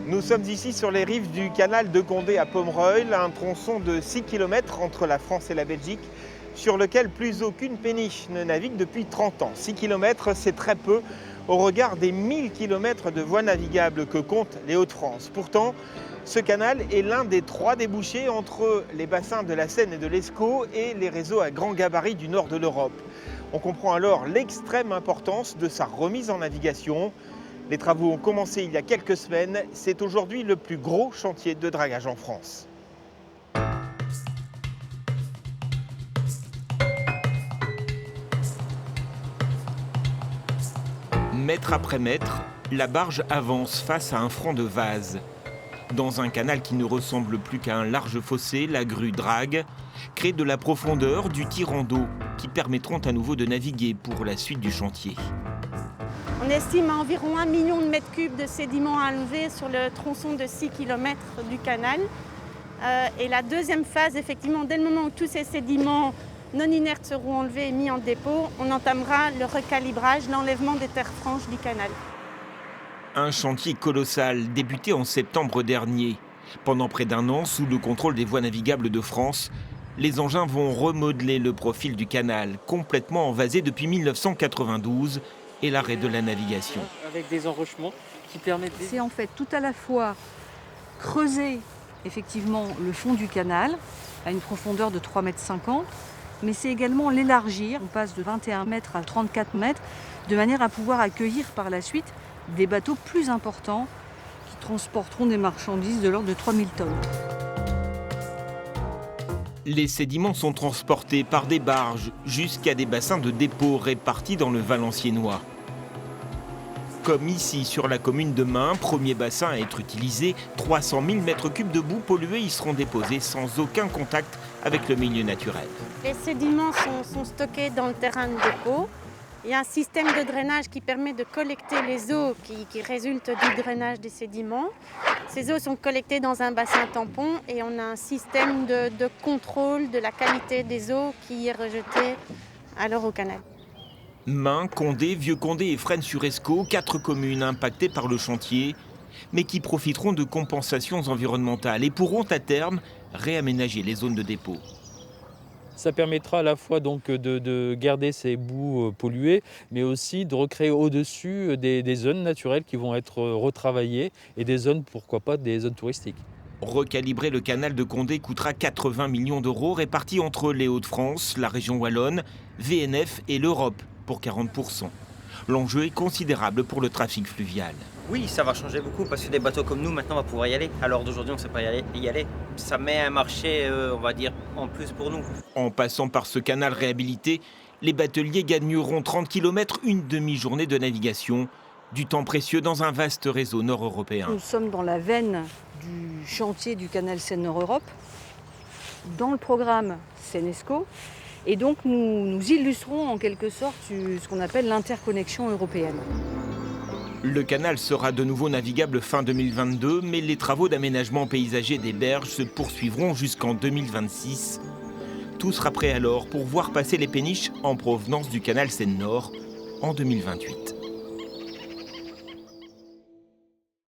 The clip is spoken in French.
Nous sommes ici sur les rives du canal de Condé à Pomereuil, un tronçon de 6 km entre la France et la Belgique, sur lequel plus aucune péniche ne navigue depuis 30 ans. 6 km, c'est très peu au regard des 1000 km de voies navigables que comptent les Hauts-de-France. Pourtant, ce canal est l'un des 3 débouchés entre les bassins de la Seine et de l'Escaut et les réseaux à grand gabarit du nord de l'Europe. On comprend alors l'extrême importance de sa remise en navigation. Les travaux ont commencé il y a quelques semaines. C'est aujourd'hui le plus gros chantier de dragage en France. Mètre après mètre, la barge avance face à un front de vase. Dans un canal qui ne ressemble plus qu'à un large fossé, la grue drague, crée de la profondeur, du tirant d'eau qui permettront à nouveau de naviguer pour la suite du chantier. On estime à environ 1 million de mètres cubes de sédiments à enlever sur le tronçon de 6 km du canal. Et la deuxième phase, effectivement, dès le moment où tous ces sédiments non inertes seront enlevés et mis en dépôt, on entamera le recalibrage, l'enlèvement des terres franches du canal. Un chantier colossal débuté en septembre dernier. Pendant près d'un an, sous le contrôle des voies navigables de France, les engins vont remodeler le profil du canal, complètement envasé depuis 1992 et l'arrêt de la navigation. Avec des enrochements qui permettent... C'est en fait tout à la fois creuser effectivement le fond du canal à une profondeur de 3,50 m, mais c'est également l'élargir. On passe de 21 mètres à 34 mètres, de manière à pouvoir accueillir par la suite des bateaux plus importants qui transporteront des marchandises de l'ordre de 3000 tonnes. Les sédiments sont transportés par des barges jusqu'à des bassins de dépôt répartis dans le Valenciennois. Comme ici sur la commune de Main, premier bassin à être utilisé, 300 000 m3 de boue polluée y seront déposés sans aucun contact avec le milieu naturel. Les sédiments sont stockés dans le terrain de dépôt. Il y a un système de drainage qui permet de collecter les eaux qui résultent du drainage des sédiments. Ces eaux sont collectées dans un bassin tampon et on a un système de contrôle de la qualité des eaux qui est rejeté alors au canal. Main, Condé, Vieux-Condé et Fresnes-sur-Escaut, 4 communes impactées par le chantier, mais qui profiteront de compensations environnementales et pourront à terme réaménager les zones de dépôt. Ça permettra à la fois donc de garder ces boues polluées, mais aussi de recréer au-dessus des zones naturelles qui vont être retravaillées et des zones, pourquoi pas, des zones touristiques. Recalibrer le canal de Condé coûtera 80 millions d'euros répartis entre les Hauts-de-France, la région wallonne, VNF et l'Europe pour 40%. L'enjeu est considérable pour le trafic fluvial. Oui, ça va changer beaucoup parce que des bateaux comme nous, maintenant, on va pouvoir y aller. Alors d'aujourd'hui, on ne sait pas y aller. Ça met un marché, on va dire, en plus pour nous. En passant par ce canal réhabilité, les bateliers gagneront 30 km, une demi-journée de navigation, du temps précieux dans un vaste réseau nord-européen. Nous sommes dans la veine du chantier du canal Seine-Nord-Europe, dans le programme Seine-Escaut. Et donc nous illustrons en quelque sorte ce qu'on appelle l'interconnexion européenne. Le canal sera de nouveau navigable fin 2022, mais les travaux d'aménagement paysager des berges se poursuivront jusqu'en 2026. Tout sera prêt alors pour voir passer les péniches en provenance du canal Seine-Nord en 2028.